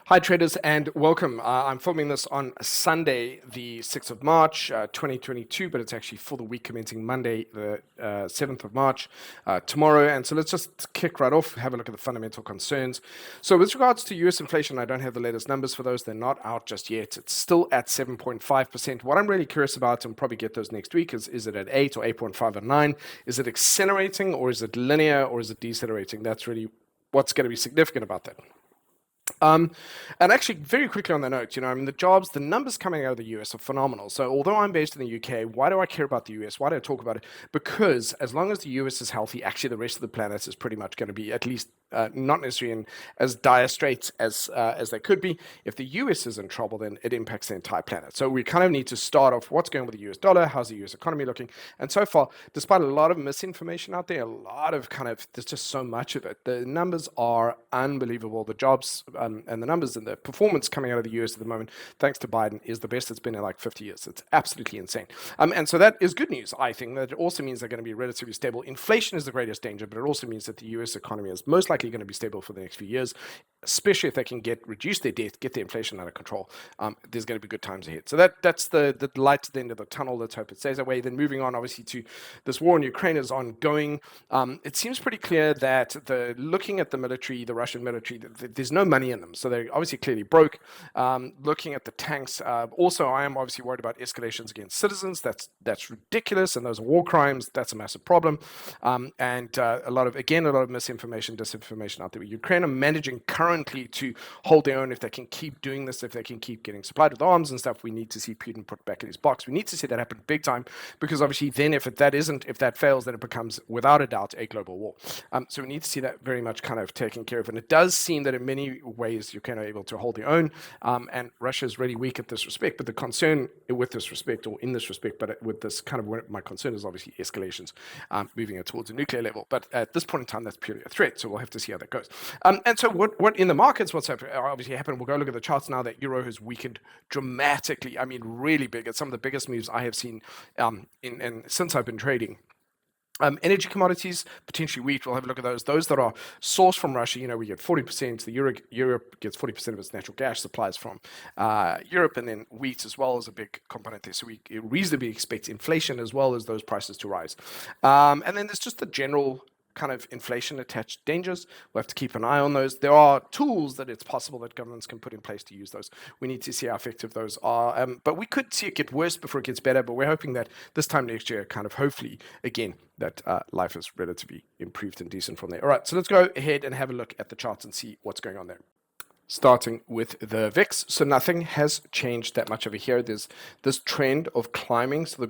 Hi traders and welcome. I'm filming this on Sunday, the 6th of March, 2022, but it's actually for the week commencing Monday, the 7th of March, tomorrow. And so let's just kick right off, have a look at the fundamental concerns. So with regards to US inflation, I don't have the latest numbers for those. They're not out just yet. It's still at 7.5%. What I'm really curious about, and probably get those next week, is it at 8 or 8.5 or 9? Is it accelerating or is it linear or is it decelerating? That's really what's going to be significant about that. And actually, very quickly on the note, the numbers coming out of the US are phenomenal. So although I'm based in the UK, why do I care about the US? Why do I talk about it? Because as long as the US is healthy, actually the rest of the planet is pretty much going to be at least not necessarily in as dire straits as they could be. If the US is in trouble, then it impacts the entire planet. So we kind of need to start off what's going on with the US dollar, how's the US economy looking? And so far, despite a lot of misinformation out there, there's just so much of it. The numbers are unbelievable. The jobs and the numbers and the performance coming out of the US at the moment, thanks to Biden, is the best it's been in like 50 years. It's absolutely insane. And so that is good news, I think. That also means they're going to be relatively stable. Inflation is the greatest danger, but it also means that the US economy is most likely going to be stable for the next few years, especially if they can reduce their debt, get the inflation under control. There's going to be good times ahead. So that's the light at the end of the tunnel. Let's hope it stays that way. Then moving on, obviously, to this war in Ukraine is ongoing. It seems pretty clear that looking at the military, the Russian military, there's no money in them. So they're obviously clearly broke. Looking at the tanks, also I am obviously worried about escalations against citizens. That's ridiculous, and those are war crimes. That's a massive problem. And a lot of misinformation, disinformation out there. Ukraine are managing currently to hold their own. If they can keep doing this, if they can keep getting supplied with arms and stuff, we need to see Putin put back in his box. We need to see that happen big time, because obviously then if that fails, then it becomes without a doubt a global war. So we need to see that very much kind of taken care of. And it does seem that in many ways Ukraine are able to hold their own, and Russia is really weak at this respect. But the concern with this respect, or in this respect, but with this kind of, my concern is obviously escalations, moving it towards a nuclear level. But at this point in time, that's purely a threat. So we'll have to see how that goes. And so what in the markets, what's obviously happened, we'll go look at the charts now, that euro has weakened dramatically. I mean, really big. It's some of the biggest moves I have seen since I've been trading. Energy commodities, potentially wheat, we'll have a look at those. Those that are sourced from Russia, we get 40%. Europe gets 40% of its natural gas supplies from Europe, and then wheat as well is a big component there. So we reasonably expect inflation as well as those prices to rise. And then there's just the general kind of inflation attached dangers. We'll have to keep an eye on those. There are tools that it's possible that governments can put in place to use those. We need to see how effective those are. But we could see it get worse before it gets better. But we're hoping that this time next year, kind of hopefully, again, that life is relatively improved and decent from there. All right, so let's go ahead and have a look at the charts and see what's going on there. Starting with the VIX. So nothing has changed that much over here. There's this trend of climbing. So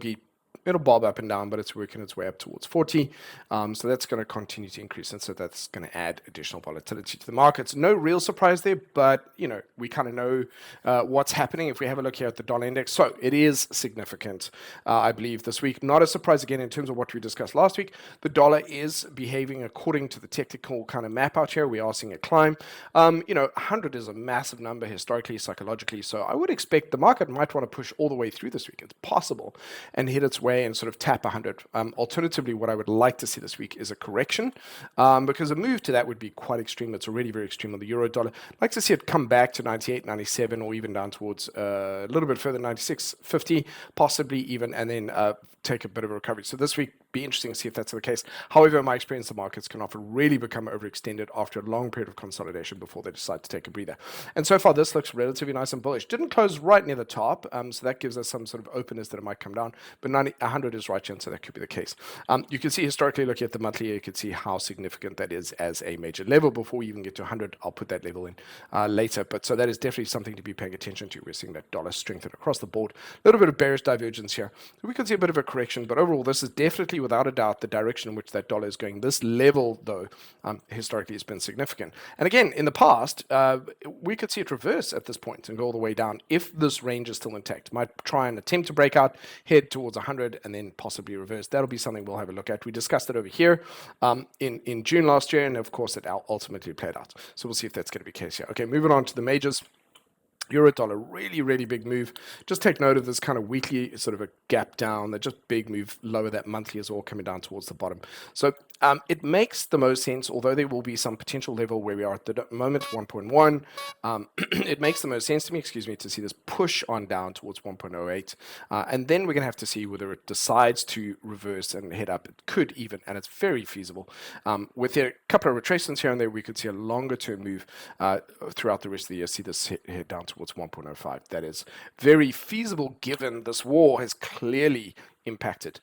it'll bob up and down, but it's working its way up towards 40. So that's going to continue to increase. And so that's going to add additional volatility to the markets. No real surprise there, but, we kind of know what's happening if we have a look here at the dollar index. So it is significant, I believe, this week. Not a surprise, again, in terms of what we discussed last week. The dollar is behaving according to the technical kind of map out here. We are seeing a climb. 100 is a massive number historically, psychologically. So I would expect the market might want to push all the way through this week. It's possible, and hit its way and sort of tap 100. Alternatively, what I would like to see this week is a correction, because a move to that would be quite extreme. It's already very extreme on the euro dollar. I'd like to see it come back to 98, 97, or even down towards a little bit further, 96.50, possibly even, and then take a bit of a recovery. So this week, be interesting to see if that's the case. However, in my experience, the markets can often really become overextended after a long period of consolidation before they decide to take a breather. And so far, this looks relatively nice and bullish. Didn't close right near the top, so that gives us some sort of openness that it might come down. But 100 is right, and so that could be the case. You can see historically, looking at the monthly, you can see how significant that is as a major level. Before we even get to 100, I'll put that level in later. But so that is definitely something to be paying attention to. We're seeing that dollar strengthen across the board. A little bit of bearish divergence here. So we could see a bit of a correction, but overall, this is definitely, without a doubt, the direction in which that dollar is going. This level, though, historically has been significant. And again, in the past, we could see it reverse at this point and go all the way down if this range is still intact. Might try and attempt to break out, head towards 100, and then possibly reverse. That'll be something we'll have a look at. We discussed it over here in June last year, and of course, it ultimately played out. So we'll see if that's going to be the case here. Okay, moving on to the majors. Euro dollar, really, really big move. Just take note of this kind of weekly sort of a gap down, that just big move lower. That monthly is all coming down towards the bottom. So It makes the most sense, although there will be some potential level where we are at the moment, 1.1. It makes the most sense to me, to see this push on down towards 1.08. And then we're going to have to see whether it decides to reverse and head up. It could even, and it's very feasible. With a couple of retracements here and there, we could see a longer term move throughout the rest of the year, see this head down towards 1.05. That is very feasible given this war has clearly impacted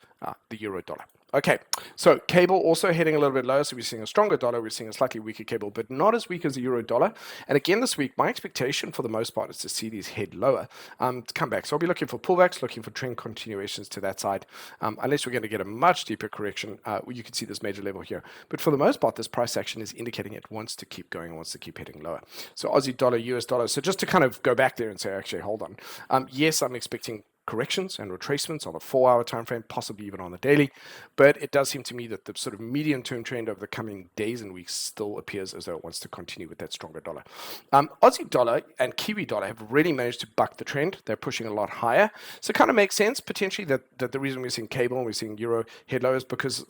the euro dollar. Okay, so cable also heading a little bit lower, so we're seeing a stronger dollar, we're seeing a slightly weaker cable, but not as weak as the euro dollar. And again this week, my expectation for the most part is to see these head lower to come back. So I'll be looking for pullbacks, looking for trend continuations to that side, unless we're going to get a much deeper correction. You can see this major level here. But for the most part, this price action is indicating it wants to keep going, wants to keep heading lower. So Aussie dollar, US dollar. So just to kind of go back there and say, actually, hold on. Yes, I'm expecting corrections and retracements on the 4-hour time frame, possibly even on the daily, but it does seem to me that the sort of medium-term trend over the coming days and weeks still appears as though it wants to continue with that stronger dollar. Aussie dollar and Kiwi dollar have really managed to buck the trend. They're pushing a lot higher, so it kind of makes sense potentially that the reason we're seeing cable and we're seeing euro head low is because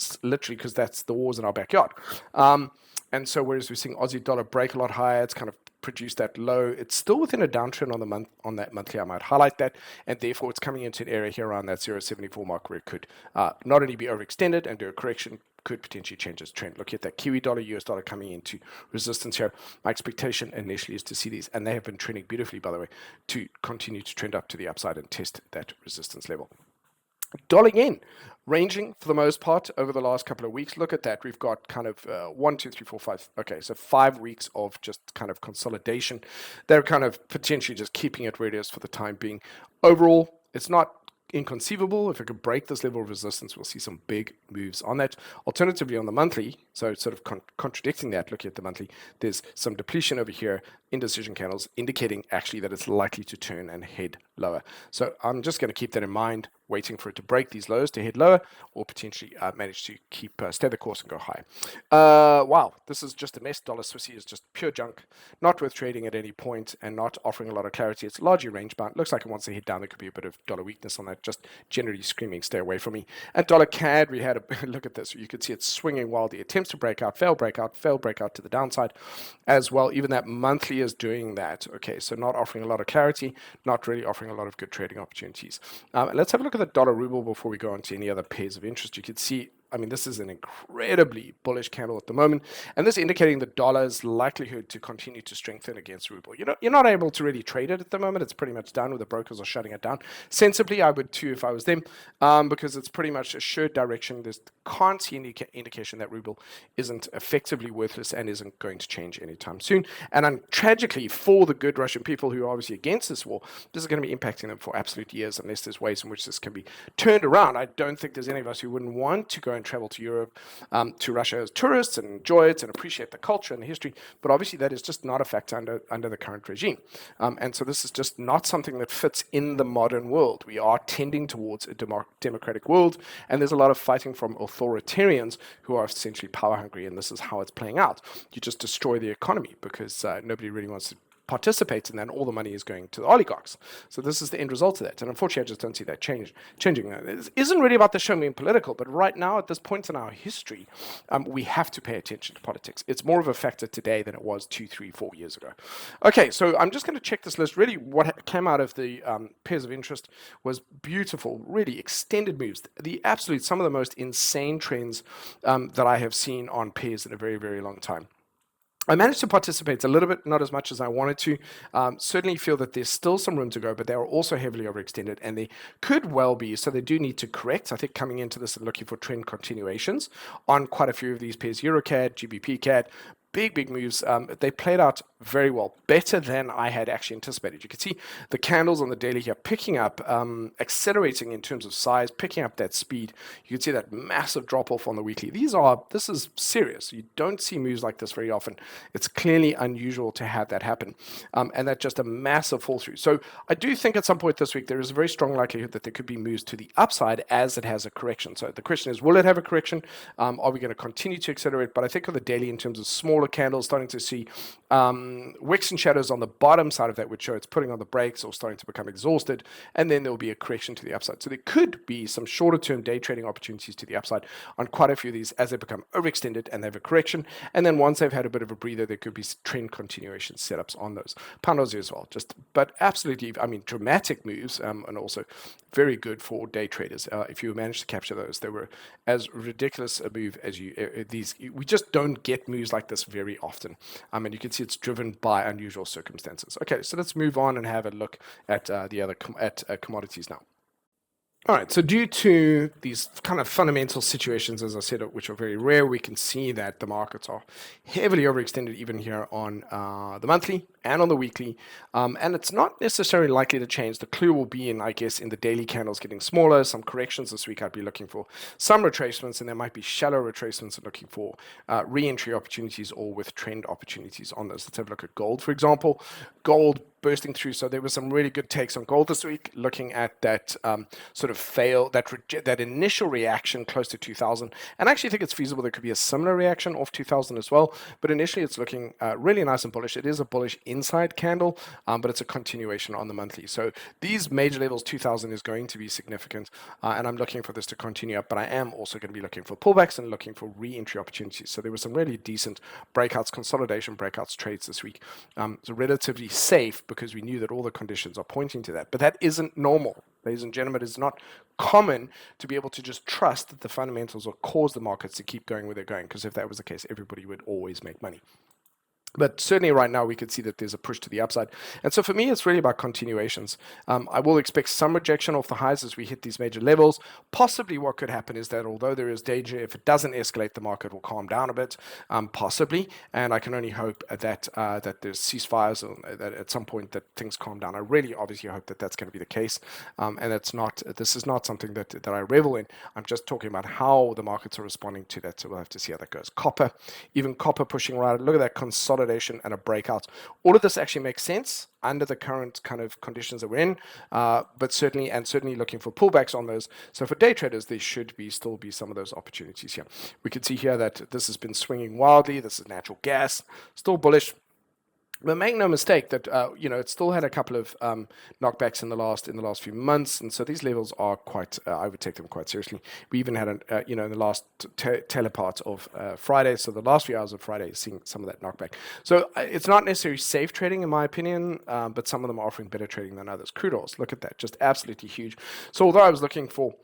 that's the wars in our backyard. And so whereas we're seeing Aussie dollar break a lot higher, it's kind of produced that low. It's still within a downtrend on the month, on that monthly. I might highlight that, and therefore it's coming into an area here around that 0.74 mark where it could not only be overextended and do a correction, could potentially change its trend. Look at that Kiwi dollar, US dollar coming into resistance here. My expectation initially is to see these, and they have been trending beautifully, by the way, to continue to trend up to the upside and test that resistance level. Dollar yen ranging for the most part over the last couple of weeks. Look at that. We've got kind of 1, 2, 3, 4, 5. Okay, so 5 weeks of just kind of consolidation. They're kind of potentially just keeping it where it is for the time being. Overall, it's not inconceivable. If it could break this level of resistance, we'll see some big moves on that. Alternatively, on the monthly, so sort of contradicting that, looking at the monthly, there's some depletion over here, indecision candles, indicating actually that it's likely to turn and head lower. So I'm just going to keep that in mind, waiting for it to break these lows to head lower, or potentially manage to keep stay the course and go high. Wow, this is just a mess. Dollar Swissy is just pure junk, not worth trading at any point, and not offering a lot of clarity. It's largely range bound. Looks like it wants to head down. There could be a bit of dollar weakness on that. Just generally screaming, stay away from me. And dollar CAD, we had a look at this. You could see it swinging wildly. Attempts to break out, fail breakout to the downside as well. Even that monthly is doing that. Okay, so not offering a lot of clarity, not really offering a lot of good trading opportunities. Let's have a look at the dollar ruble before we go on to any other pairs of interest. You can see, I mean, this is an incredibly bullish candle at the moment, and this indicating the dollar's likelihood to continue to strengthen against ruble. You're not able to really trade it at the moment. It's pretty much done, with the brokers are shutting it down. Sensibly, I would too if I was them, because it's pretty much a assured direction. There's can't see any indication that ruble isn't effectively worthless and isn't going to change anytime soon. And tragically, for the good Russian people who are obviously against this war, this is going to be impacting them for absolute years unless there's ways in which this can be turned around. I don't think there's any of us who wouldn't want to go and travel to Europe, to Russia as tourists and enjoy it and appreciate the culture and the history, but obviously that is just not a factor under the current regime. And so this is just not something that fits in the modern world. We are tending towards a democratic world, and there's a lot of fighting from authoritarians who are essentially power hungry, and this is how it's playing out. You just destroy the economy because nobody really wants to participate in that, and all the money is going to the oligarchs. So this is the end result of that. And unfortunately, I just don't see that changing. It isn't really about the show being political, but right now, at this point in our history, we have to pay attention to politics. It's more of a factor today than it was 2, 3, 4 years ago. Okay, so I'm just going to check this list. Really, what came out of the pairs of interest was beautiful, really extended moves. Some of the most insane trends that I have seen on pairs in a very, very long time. I managed to participate a little bit, not as much as I wanted to. Certainly feel that there's still some room to go, but they are also heavily overextended, and they could well be, so they do need to correct. I think coming into this and looking for trend continuations on quite a few of these pairs, EuroCAD, GBP CAD, big moves. They played out very well, better than I had actually anticipated. You can see the candles on the daily here picking up, accelerating in terms of size, picking up that speed. You can see that massive drop off on the weekly. This is serious. You don't see moves like this very often. It's clearly unusual to have that happen, and that's just a massive fall through. So I do think at some point this week there is a very strong likelihood that there could be moves to the upside as it has a correction. So the question is, will it have a correction? Are we going to continue to accelerate? But I think on the daily, in terms of smaller smaller candles, starting to see wicks and shadows on the bottom side of that, which show it's putting on the brakes or starting to become exhausted, and then there will be a correction to the upside. So there could be some shorter term day trading opportunities to the upside on quite a few of these as they become overextended and they have a correction. And then once they've had a bit of a breather, there could be trend continuation setups on those. Pound Aussie as well, but absolutely, I mean, dramatic moves, and also very good for day traders. If you manage to capture those, they were as ridiculous a move as we just don't get moves like this very often. And you can see it's driven by unusual circumstances. Okay, so let's move on and have a look at the other commodities now. All right, so due to these kind of fundamental situations, as I said, which are very rare, we can see that the markets are heavily overextended even here on the monthly and on the weekly. And it's not necessarily likely to change. The clue will be in, I guess, in the daily candles getting smaller, some corrections this week. I'd be looking for some retracements, and there might be shallow retracements and looking for re-entry opportunities or with trend opportunities on those. Let's have a look at gold, for example. Gold bursting through. So there were some really good takes on gold this week, looking at that sort of that initial reaction close to 2000. And I actually think it's feasible there could be a similar reaction off 2000 as well. But initially it's looking really nice and bullish. It is a bullish inside candle, but it's a continuation on the monthly. So these major levels, 2000 is going to be significant. And I'm looking for this to continue up, but I am also going to be looking for pullbacks and looking for re-entry opportunities. So there were some really decent breakouts, consolidation breakouts trades this week. So relatively safe, because we knew that all the conditions are pointing to that. But that isn't normal, ladies and gentlemen. It's not common to be able to just trust that the fundamentals will cause the markets to keep going where they're going, because if that was the case, everybody would always make money. But certainly right now we could see that there's a push to the upside. And so for me, it's really about continuations. I will expect some rejection off the highs as we hit these major levels. Possibly what could happen is that although there is danger, if it doesn't escalate, the market will calm down a bit, possibly. And I can only hope that there's ceasefires, or that at some point that things calm down. I really obviously hope that that's going to be the case. And this is not something that I revel in. I'm just talking about how the markets are responding to that. So we'll have to see how that goes. Copper, even copper pushing right. Look at that consolidation and a breakout. All of this actually makes sense under the current kind of conditions that we're in, but certainly looking for pullbacks on those. So for day traders, there should still be some of those opportunities here. We can see here that this has been swinging wildly. This is natural gas, still bullish. But make no mistake that it still had a couple of knockbacks in the last few months, and so these levels are quite. I would take them quite seriously. We even had in the last tail part of Friday, so the last few hours of Friday, seeing some of that knockback. So it's not necessarily safe trading in my opinion, but some of them are offering better trading than others. Crude oils, look at that, just absolutely huge. So although I was looking for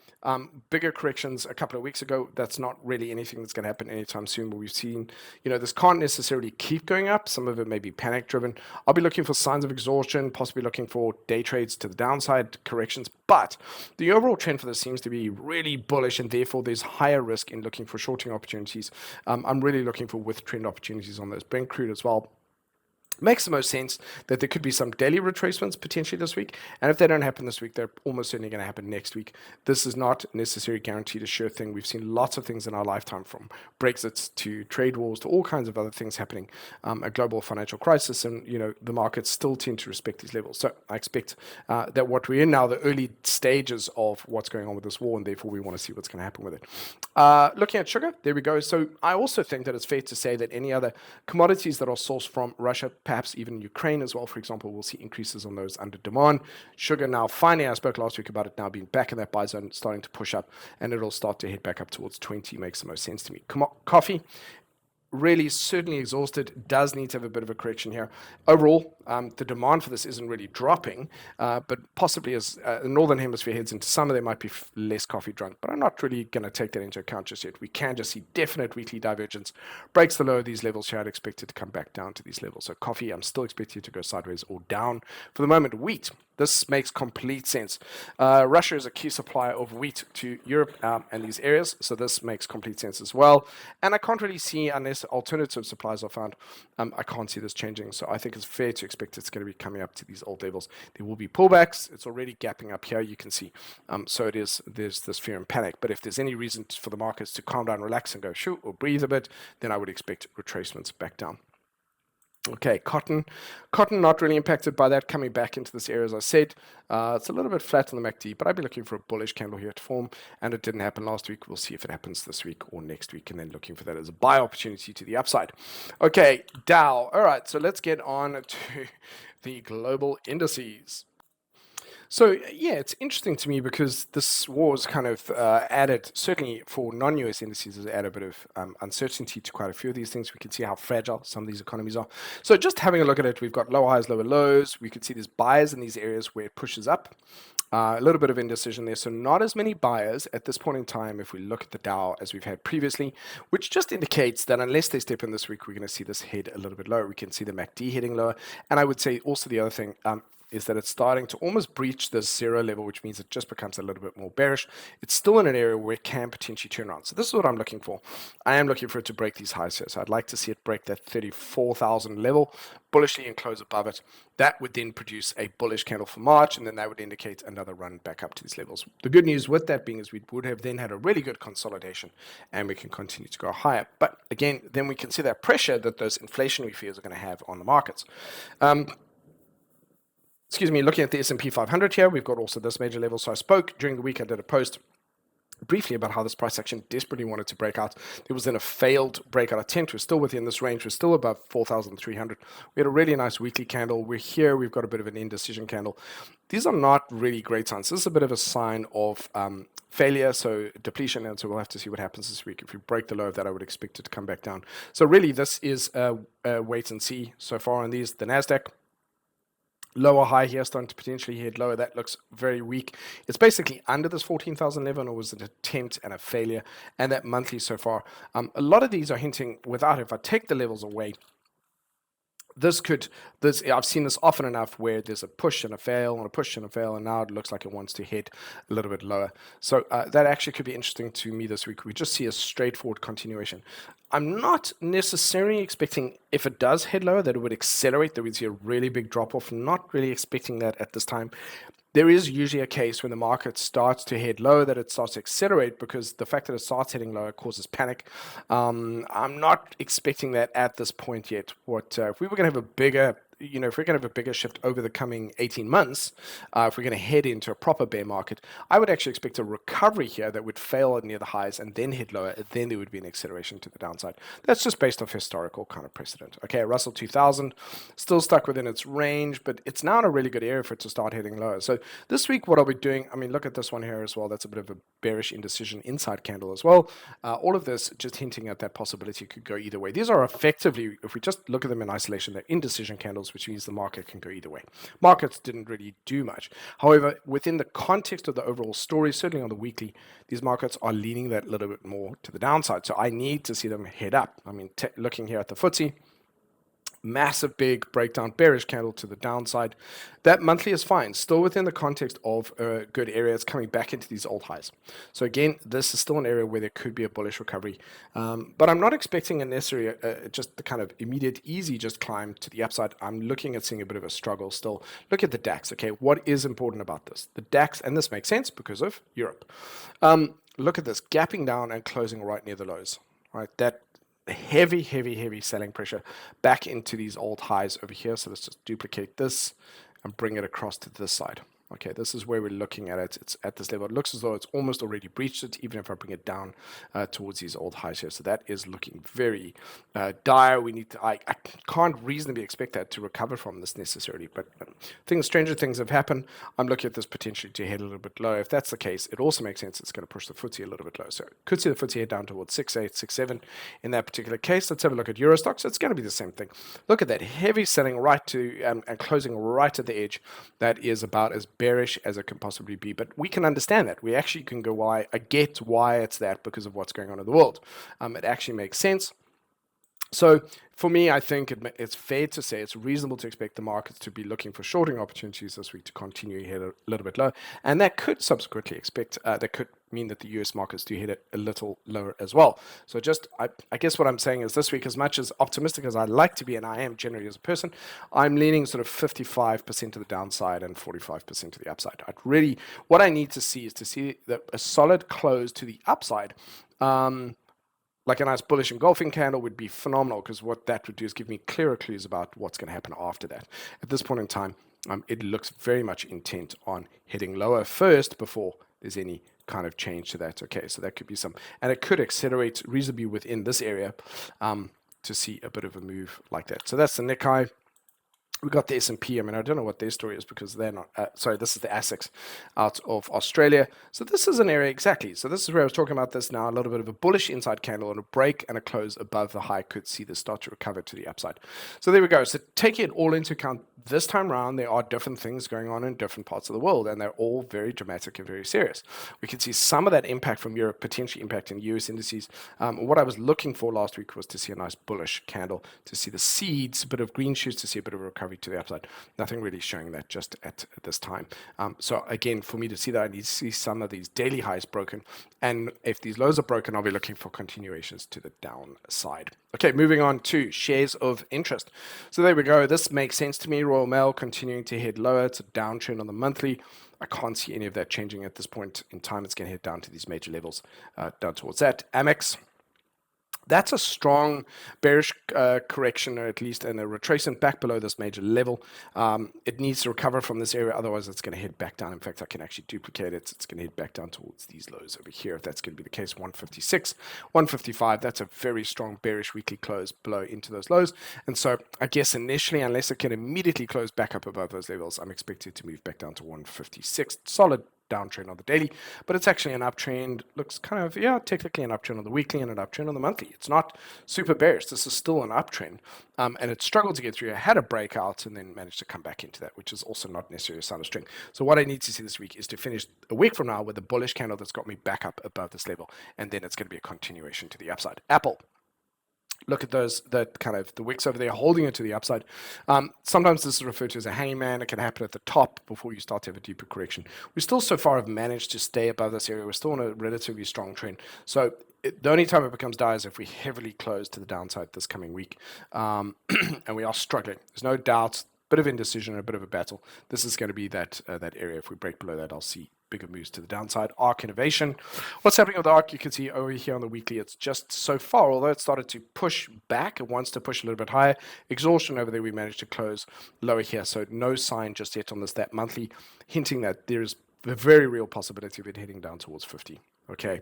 bigger corrections a couple of weeks ago, that's not really anything that's going to happen anytime soon. But we've seen, this can't necessarily keep going up. Some of it may be panic driven. I'll be looking for signs of exhaustion, possibly looking for day trades to the downside, corrections. But the overall trend for this seems to be really bullish, and therefore there's higher risk in looking for shorting opportunities. I'm really looking for with trend opportunities on those. Brent crude as well. Makes the most sense that there could be some daily retracements potentially this week. And if they don't happen this week, they're almost certainly going to happen next week. This is not necessarily guaranteed a sure thing. We've seen lots of things in our lifetime, from Brexits to trade wars to all kinds of other things happening, a global financial crisis, and the markets still tend to respect these levels. So I expect that what we're in now, the early stages of what's going on with this war, and therefore we want to see what's going to happen with it. Looking at sugar, there we go. So I also think that it's fair to say that any other commodities that are sourced from Russia, perhaps even Ukraine as well, for example, we'll see increases on those under demand. Sugar now, finally, I spoke last week about it now being back in that buy zone, starting to push up, and it'll start to head back up towards 20, makes the most sense to me. Coffee, really certainly exhausted, does need to have a bit of a correction here. Overall, the demand for this isn't really dropping, but possibly as the Northern Hemisphere heads into summer, there might be less coffee drunk, but I'm not really going to take that into account just yet. We can just see definite weekly divergence. Breaks the low of these levels here, I'd expect it to come back down to these levels. So coffee, I'm still expecting it to go sideways or down. For the moment, wheat, this makes complete sense. Russia is a key supplier of wheat to Europe and these areas, so this makes complete sense as well. And I can't really see, unless alternative supplies are found, I can't see this changing. So I think it's fair to expect it's going to be coming up to these old levels. There will be pullbacks. It's already gapping up here, you can see. So there's this fear and panic. But if there's any reason for the markets to calm down, relax, and go shoot or breathe a bit, then I would expect retracements back down. Okay, cotton not really impacted by that, coming back into this area, as I said. It's a little bit flat on the MACD, but I'd be looking for a bullish candle here to form, and it didn't happen last week. We'll see if it happens this week or next week, and then looking for that as a buy opportunity to the upside. Okay, Dow. All right, so let's get on to the global indices. So yeah, it's interesting to me because this war has kind of added, certainly for non-US indices, has added a bit of uncertainty to quite a few of these things. We can see how fragile some of these economies are. So just having a look at it, we've got lower highs, lower lows. We can see there's buyers in these areas where it pushes up. A little bit of indecision there, so not as many buyers at this point in time if we look at the Dow as we've had previously, which just indicates that unless they step in this week, we're going to see this head a little bit lower. We can see the MACD heading lower, and I would say also the other thing is that it's starting to almost breach the zero level, which means it just becomes a little bit more bearish. It's still in an area where it can potentially turn around. So this is what I'm looking for. I am looking for it to break these highs here. So I'd like to see it break that 34,000 level bullishly and close above it. That would then produce a bullish candle for March, and then that would indicate another run back up to these levels. The good news with that being is we would have then had a really good consolidation, and we can continue to go higher. But again, then we can see that pressure that those inflationary fears are going to have on the markets. Excuse me, looking at the S&P 500 here, we've got also this major level. So I spoke during the week, I did a post briefly about how this price action desperately wanted to break out. It was in a failed breakout attempt. We're still within this range. We're still above 4,300. We had a really nice weekly candle. We're here. We've got a bit of an indecision candle. These are not really great signs. This is a bit of a sign of failure, so depletion, and so we'll have to see what happens this week. If we break the low of that, I would expect it to come back down. So really, this is a wait and see so far on these. The Nasdaq, lower high here, starting to potentially head lower. That looks very weak. It's basically under this 14,000 level, or was it an attempt and a failure? And that monthly so far, a lot of these are hinting without, if I take the levels away, I've seen this often enough where there's a push and a fail and a push and a fail, and now it looks like it wants to head a little bit lower. So that actually could be interesting to me this week. We just see a straightforward continuation. I'm not necessarily expecting, if it does head lower, that it would accelerate, that we'd see a really big drop off. Not really expecting that at this time. There is usually a case when the market starts to head low that it starts to accelerate, because the fact that it starts heading lower causes panic. I'm not expecting that at this point yet. If we were going to have a bigger, if we're going to have a bigger shift over the coming 18 months, if we're going to head into a proper bear market, I would actually expect a recovery here that would fail near the highs and then head lower. Then there would be an acceleration to the downside. That's just based off historical kind of precedent. Okay, Russell 2000 still stuck within its range, but it's now in a really good area for it to start heading lower. So this week, what I'll be doing, look at this one here as well. That's a bit of a bearish indecision inside candle as well. All of this just hinting at that possibility could go either way. These are effectively, if we just look at them in isolation, they're indecision candles, which means the market can go either way. Markets didn't really do much. However, within the context of the overall story, certainly on the weekly, these markets are leaning that little bit more to the downside. So I need to see them head up. Looking here at the FTSE, massive big breakdown, bearish candle to the downside. That monthly is fine, still within the context of a good area. It's coming back into these old highs. So again, this is still an area where there could be a bullish recovery, but I'm not expecting a necessary just the kind of immediate easy just climb to the upside. I'm looking at seeing a bit of a struggle still. Look at the DAX. Okay, what is important about this? The DAX, and this makes sense because of Europe. Look at this, gapping down and closing right near the lows. Right, that heavy selling pressure back into these old highs over here. So let's just duplicate this and bring it across to this side. Okay, this is where we're looking at it. It's at this level. It looks as though it's almost already breached it, even if I bring it down towards these old highs here. So that is looking very dire. I can't reasonably expect that to recover from this necessarily, but stranger things have happened. I'm looking at this potentially to head a little bit low. If that's the case, it also makes sense. It's going to push the FTSE a little bit low. So could see the FTSE head down towards 6.8, 6.7 in that particular case. Let's have a look at EUROSTOXX. It's going to be the same thing. Look at that heavy selling right to and closing right at the edge. That is about as bearish as it can possibly be, but we can understand that. We actually can go I get why it's that because of what's going on in the world. It actually makes sense. So for me, I think it's fair to say it's reasonable to expect the markets to be looking for shorting opportunities this week to continue head a little bit low, and that could subsequently that could mean that the US markets do head a little lower as well. So I guess what I'm saying is this week, as much as optimistic as I like to be, and I am generally as a person, I'm leaning sort of 55% to the downside and 45% to the upside. What I need to see is a solid close to the upside. like a nice bullish engulfing candle would be phenomenal, because what that would do is give me clearer clues about what's going to happen after that. At this point in time, it looks very much intent on heading lower first before there's any kind of change to that. Okay, so that could be some, and it could accelerate reasonably within this area to see a bit of a move like that. So that's the Nikkei. We got the S&P. I mean, I don't know what their story is, because they're not, sorry, this is the ASX out of Australia. So this is an area, exactly. So this is where I was talking about this now, a little bit of a bullish inside candle, and a break and a close above the high could see this start to recover to the upside. So there we go. So taking it all into account, this time around, there are different things going on in different parts of the world, and they're all very dramatic and very serious. We can see some of that impact from Europe potentially impacting US indices. What I was looking for last week was to see a nice bullish candle, to see the seeds, a bit of green shoots, to see a bit of a recovery to the upside. Nothing really showing that just at this time. So again, for me to see that, I need to see some of these daily highs broken, and if these lows are broken, I'll be looking for continuations to the downside. Okay, moving on to shares of interest. So there we go. This makes sense to me. Royal Mail continuing to head lower. It's a downtrend on the monthly. I can't see any of that changing at this point in time. It's going to head down to these major levels, down towards that. Amex, that's a strong bearish correction, or at least in a retracement back below this major level. It needs to recover from this area, otherwise it's going to head back down. In fact, I can actually duplicate it. It's going to head back down towards these lows over here, if that's going to be the case. 156, 155, that's a very strong bearish weekly close below into those lows. And so I guess initially, unless it can immediately close back up above those levels, I'm expected to move back down to 156. Solid downtrend on the daily, but it's actually an uptrend. Looks kind of, yeah, technically an uptrend on the weekly and an uptrend on the monthly. It's not super bearish. This is still an uptrend, and it struggled to get through. It had a breakout and then managed to come back into that, which is also not necessarily a sign of strength. So what I need to see this week is to finish a week from now with a bullish candle that's got me back up above this level, and then it's going to be a continuation to the upside. Apple. Look at those, that kind of the wicks over there holding it to the upside. Sometimes this is referred to as a hanging man. It can happen at the top before you start to have a deeper correction. We still so far have managed to stay above this area. We're still on a relatively strong trend. So the only time it becomes dire is if we heavily close to the downside this coming week. And we are struggling. There's no doubt. Bit of indecision, a bit of a battle. This is going to be that that area. If we break below that, I'll see bigger moves to the downside. ARK Innovation. What's happening with ARK? You can see over here on the weekly, it's just so far, although it started to push back, it wants to push a little bit higher. Exhaustion over there, we managed to close lower here. So no sign just yet on this, that monthly, hinting that there's a very real possibility of it heading down towards 50. Okay,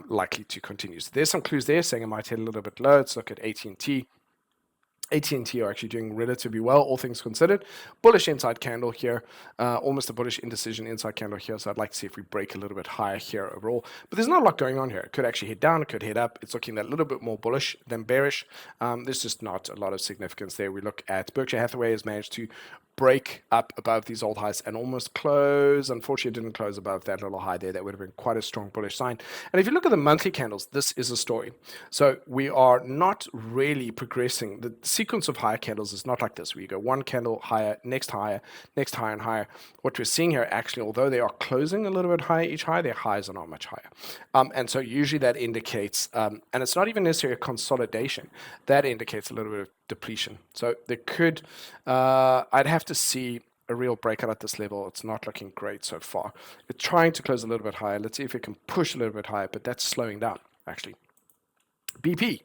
likely to continue. So there's some clues there saying it might head a little bit low. Let's look at AT&T. AT&T are actually doing relatively well, all things considered. Bullish inside candle here, almost a bullish indecision inside candle here. So I'd like to see if we break a little bit higher here overall. But there's not a lot going on here. It could actually head down, it could head up. It's looking a little bit more bullish than bearish. There's just not a lot of significance there. We look at Berkshire Hathaway has managed to break up above these old highs and almost close. Unfortunately, it didn't close above that little high there. That would have been quite a strong bullish sign. And if you look at the monthly candles, this is a story. So we are not really progressing. The sequence of higher candles is not like this, where you go one candle higher, next higher, next higher and higher. What we're seeing here, actually, although they are closing a little bit higher each high, their highs are not much higher. And so usually that indicates, and it's not even necessarily a consolidation, that indicates a little bit of depletion. So there could, I'd have to see a real breakout at this level. It's not looking great so far. It's trying to close a little bit higher. Let's see if it can push a little bit higher, but that's slowing down, actually. BP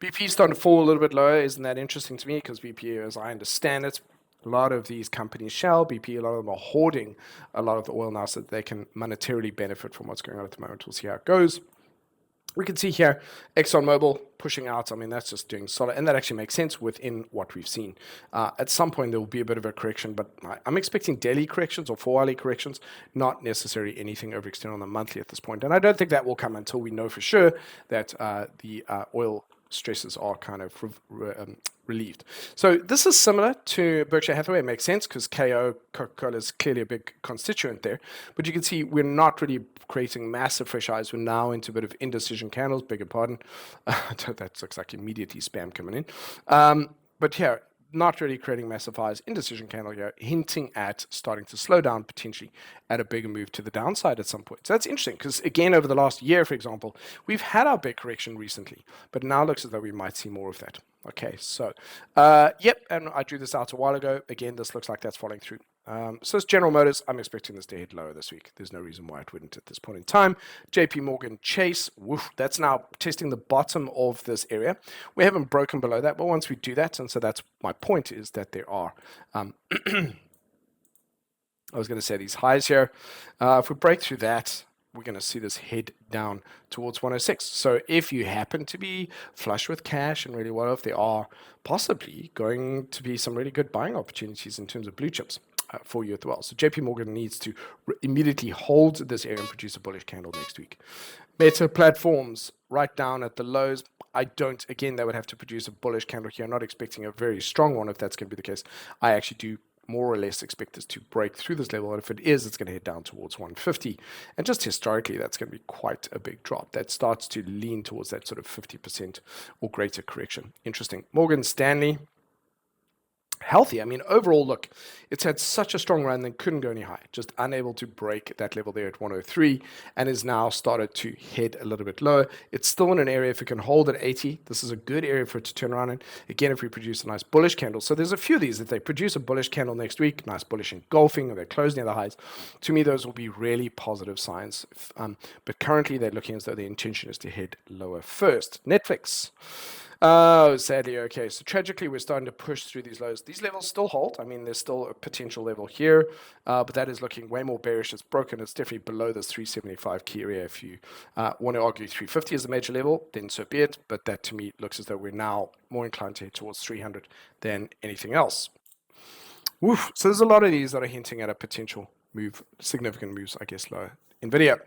is starting to fall a little bit lower. Isn't that interesting to me? Because BP, as I understand it, a lot of these companies, Shell, BP, a lot of them are hoarding a lot of the oil now so that they can monetarily benefit from what's going on at the moment. We'll see how it goes. We can see here ExxonMobil pushing out. I mean, that's just doing solid. And that actually makes sense within what we've seen. At some point, there will be a bit of a correction, but I'm expecting daily corrections or 4-hourly corrections, not necessarily anything overextended on the monthly at this point. And I don't think that will come until we know for sure that the oil stresses are kind of relieved. So this is similar to Berkshire Hathaway. It makes sense because Coca-Cola is clearly a big constituent there. But you can see we're not really creating massive fresh highs. We're now into a bit of indecision candles, beg your pardon. That looks like immediately spam coming in. But here, not really creating massive highs. Indecision candle here, hinting at starting to slow down potentially at a bigger move to the downside at some point. So that's interesting because, again, over the last year, for example, we've had our big correction recently, but now it looks as though we might see more of that. Okay, so, yep, and I drew this out a while ago. Again, this looks like that's following through. So it's General Motors. I'm expecting this to head lower this week. There's no reason why it wouldn't at this point in time. JP Morgan Chase, woof, that's now testing the bottom of this area. We haven't broken below that, but once we do that, and so that's my point, is that there are I was going to say these highs here. If we break through that, we're going to see this head down towards 106. So if you happen to be flush with cash and really well off, there are possibly going to be some really good buying opportunities in terms of blue chips for you as well. So JP Morgan needs to immediately hold this area and produce a bullish candle next week. Meta Platforms right down at the lows. I don't, again, they would have to produce a bullish candle here. I'm not expecting a very strong one if that's going to be the case. I actually do more or less expect this to break through this level, and if it is, it's going to head down towards 150. And just historically, that's going to be quite a big drop. That starts to lean towards that sort of 50% or greater correction. Interesting. Morgan Stanley, healthy. I mean, overall, look, it's had such a strong run that couldn't go any higher, just unable to break that level there at 103, and is now started to head a little bit lower. It's still in an area, if it can hold at 80, this is a good area for it to turn around in. Again, if we produce a nice bullish candle, so there's a few of these, if they produce a bullish candle next week, nice bullish engulfing, or they close near the highs, to me, those will be really positive signs. But currently, they're looking as though the intention is to head lower first. Netflix. Oh, sadly, okay. So tragically, we're starting to push through these lows. These levels still hold. I mean, there's still a potential level here, but that is looking way more bearish. It's broken. It's definitely below this 375 key area. If you want to argue 350 is a major level, then so be it. But that, to me, looks as though we're now more inclined to head towards 300 than anything else. Woof. So there's a lot of these that are hinting at a potential move, significant moves, I guess, lower. NVIDIA.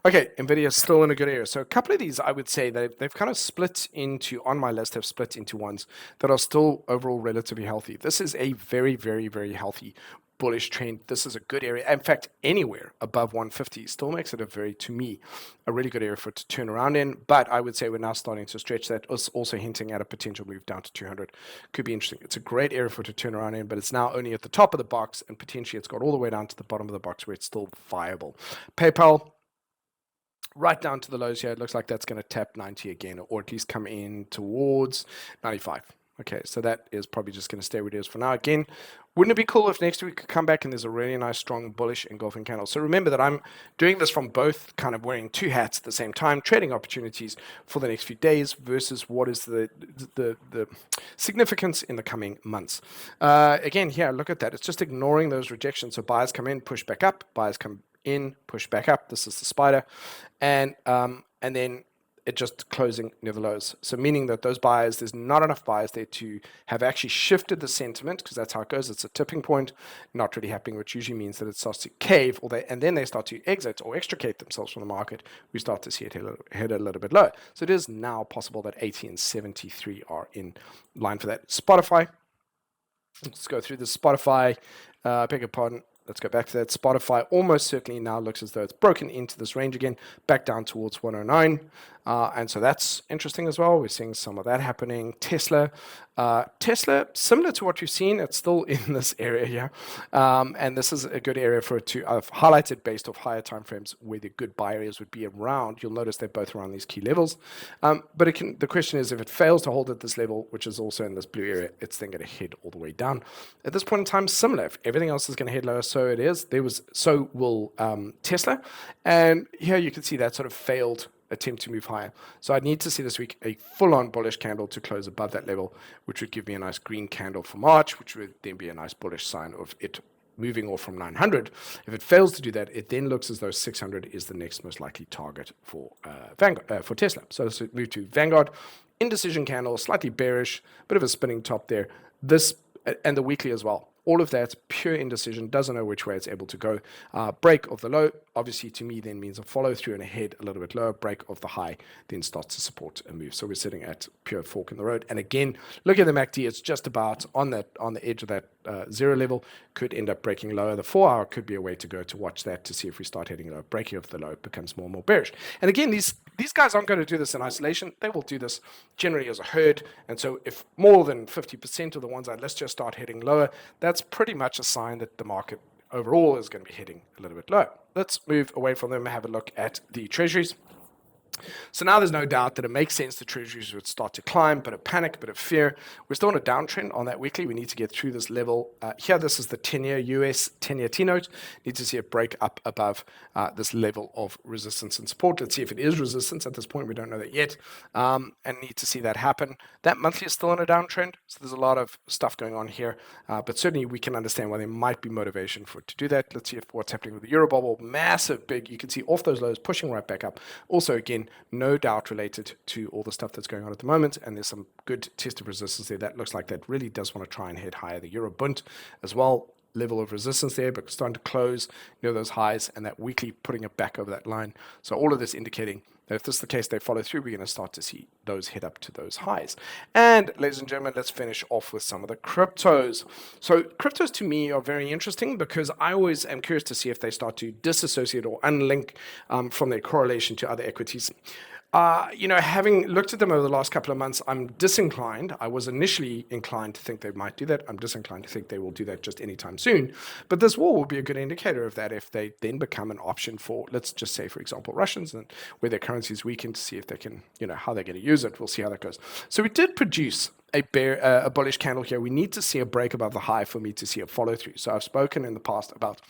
Okay, NVIDIA is still in a good area. So a couple of these, I would say, they've kind of split into, on my list, have split into ones that are still overall relatively healthy. This is a very, very, very healthy bullish trend. This is a good area. In fact, anywhere above 150 still makes it to me, a really good area for it to turn around in. But I would say we're now starting to stretch that. It's also hinting at a potential move down to 200. Could be interesting. It's a great area for it to turn around in, but it's now only at the top of the box, and potentially it's got all the way down to the bottom of the box where it's still viable. PayPal, right down to the lows here. It looks like that's going to tap 90 again, or at least come in towards 95. Okay, so that is probably just going to stay where it is for now. Again, wouldn't it be cool if next week could come back and there's a really nice, strong, bullish engulfing candle? So remember that I'm doing this from both kind of wearing two hats at the same time, trading opportunities for the next few days versus what is the significance in the coming months. Again, here, look at that. It's just ignoring those rejections. So buyers come in, push back up. Buyers come in, push back up. This is the spider. And then it just closing near the lows. So meaning that those buyers, there's not enough buyers there to have actually shifted the sentiment, because that's how it goes. It's a tipping point, not really happening, which usually means that it starts to cave, and then they start to exit or extricate themselves from the market. We start to see it head a little bit lower. So it is now possible that 80 and 73 are in line for that. Spotify. Let's go through the Spotify. Beg your pardon. Let's go back to that. Spotify almost certainly now looks as though it's broken into this range again, back down towards 109. And so that's interesting as well. We're seeing some of that happening. Tesla, similar to what you've seen, it's still in this area here. And this is a good area for it to, I've highlighted based off higher timeframes where the good buy areas would be around. You'll notice they're both around these key levels. But the question is, if it fails to hold at this level, which is also in this blue area, it's then going to head all the way down. At this point in time, similar. If everything else is going to head lower, so it is. So will Tesla. And here you can see that sort of failed attempt to move higher. So I need to see this week a full-on bullish candle to close above that level, which would give me a nice green candle for March, which would then be a nice bullish sign of it moving off from 900. If it fails to do that, it then looks as though 600 is the next most likely target for for Tesla. So let's move to Vanguard. Indecision candle, slightly bearish, bit of a spinning top there. This and the weekly as well. All of that, pure indecision, doesn't know which way it's able to go. Break of the low, obviously to me then means a follow through and a head a little bit lower. Break of the high then starts to support a move. So we're sitting at pure fork in the road. And again, look at the MACD, it's just about on the edge of that zero level, could end up breaking lower. The 4 hour could be a way to go to watch that to see if we start heading low. Breaking of the low becomes more and more bearish. And again, these guys aren't going to do this in isolation. They will do this generally as a herd. And so if more than 50% of the ones let's just start heading lower, that's pretty much a sign that the market overall is going to be heading a little bit low. Let's move away from them and have a look at the Treasuries. So now there's no doubt that it makes sense the Treasuries would start to climb, bit of panic, bit of fear. We're still on a downtrend on that weekly. We need to get through this level. Here, this is the 10-year US 10-year T-note. Need to see it break up above this level of resistance and support. Let's see if it is resistance. At this point, we don't know that yet, and need to see that happen. That monthly is still on a downtrend, so there's a lot of stuff going on here, but certainly we can understand why there might be motivation for it to do that. Let's see if what's happening with the Euro bubble. Massive, big, you can see off those lows, pushing right back up. Also, again, no doubt related to all the stuff that's going on at the moment, and there's some good test of resistance there. That looks like that really does want to try and head higher. The Euro Bund as well, level of resistance there, but starting to close those highs, and that weekly putting it back over that line. So all of this indicating that if this is the case, they follow through, we're going to start to see those head up to those highs. And ladies and gentlemen, let's finish off with some of the cryptos. So cryptos to me are very interesting because I always am curious to see if they start to disassociate or unlink from their correlation to other equities. Having looked at them over the last couple of months, I'm disinclined. I was initially inclined to think they might do that. I'm disinclined to think they will do that just anytime soon. But this war will be a good indicator of that if they then become an option for, let's just say, for example, Russians, and where their currency is weakened, to see if they can, how they're going to use it. We'll see how that goes. So we did produce a bullish candle here. We need to see a break above the high for me to see a follow through. So I've spoken in the past about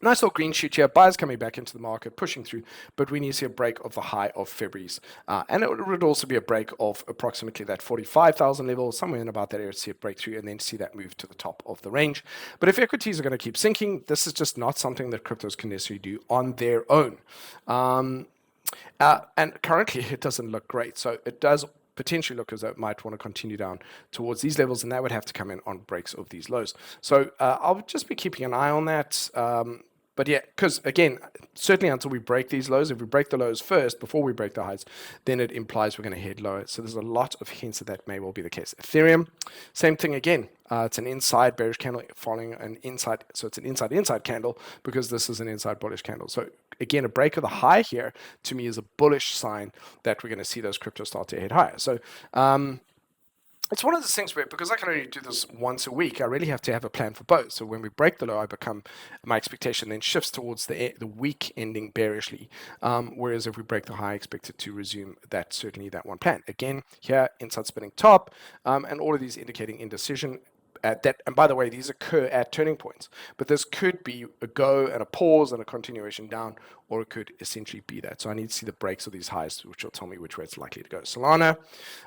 nice little green shoot here, buyers coming back into the market, pushing through, but we need to see a break of the high of February's. And it would also be a break of approximately that 45,000 level, somewhere in about that area, to see a breakthrough and then see that move to the top of the range. But if equities are going to keep sinking, this is just not something that cryptos can necessarily do on their own. And currently, it doesn't look great. So it does potentially look as though it might want to continue down towards these levels, and that would have to come in on breaks of these lows. So I'll just be keeping an eye on that. But yeah, because again, certainly until we break these lows, if we break the lows first before we break the highs, then it implies we're going to head lower. So there's a lot of hints that may well be the case. Ethereum, same thing again. It's an inside bearish candle following an inside. So it's an inside candle because this is an inside bullish candle. So again, a break of the high here to me is a bullish sign that we're going to see those cryptos start to head higher. So it's one of those things where, because I can only do this once a week, I really have to have a plan for both. So when we break the low, my expectation then shifts towards the week ending bearishly. Whereas if we break the high, I expect it to resume certainly that one plan. Again, here, inside spinning top, and all of these indicating indecision. And by the way, these occur at turning points, but this could be a go and a pause and a continuation down, or it could essentially be that. So I need to see the breaks of these highs, which will tell me which way it's likely to go. Solana,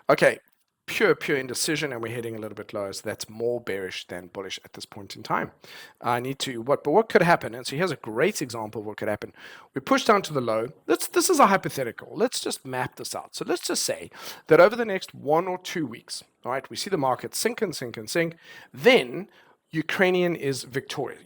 okay. Pure indecision, and we're heading a little bit lower, so that's more bearish than bullish at this point in time. I need to, but what could happen? And so here's a great example of what could happen. We push down to the low. This is a hypothetical. Let's just map this out. So let's just say that over the next 1 or 2 weeks, all right, we see the market sink and sink and sink. Then Ukraine is victorious,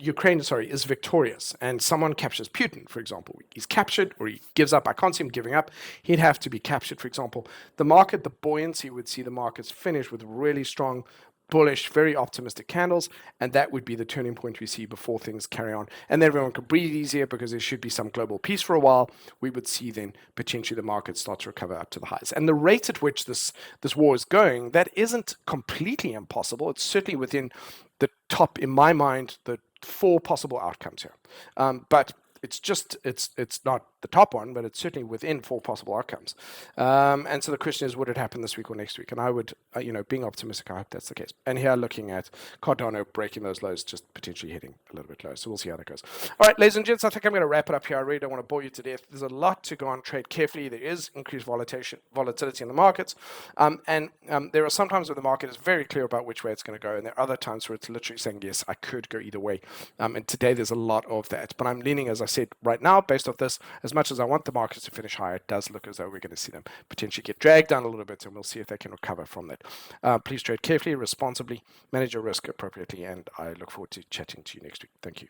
and someone captures Putin, for example. He's captured, or he gives up. I can't see him giving up. He'd have to be captured, for example. The market, the buoyancy would see the markets finish with really strong, bullish, very optimistic candles, and that would be the turning point we see before things carry on. And then everyone could breathe easier because there should be some global peace for a while. We would see then potentially the market start to recover up to the highs. And the rate at which this war is going, that isn't completely impossible. It's certainly within the top, in my mind, the 4 possible outcomes here. But it's not the top one, but it's certainly within 4 possible outcomes. And so the question is, would it happen this week or next week? And I would, being optimistic, I hope that's the case. And here, looking at Cardano breaking those lows, just potentially hitting a little bit low. So we'll see how that goes. All right, ladies and gents, I think I'm going to wrap it up here. I really don't want to bore you to death. There's a lot to go on. Trade carefully. There is increased volatility in the markets. And there are some times where the market is very clear about which way it's going to go. And there are other times where it's literally saying, yes, I could go either way. And today there's a lot of that. But I'm leaning, as I said, right now, based off this, as much as I want the markets to finish higher, it does look as though we're going to see them potentially get dragged down a little bit, and we'll see if they can recover from that. Please trade carefully, responsibly, manage your risk appropriately, and I look forward to chatting to you next week. Thank you.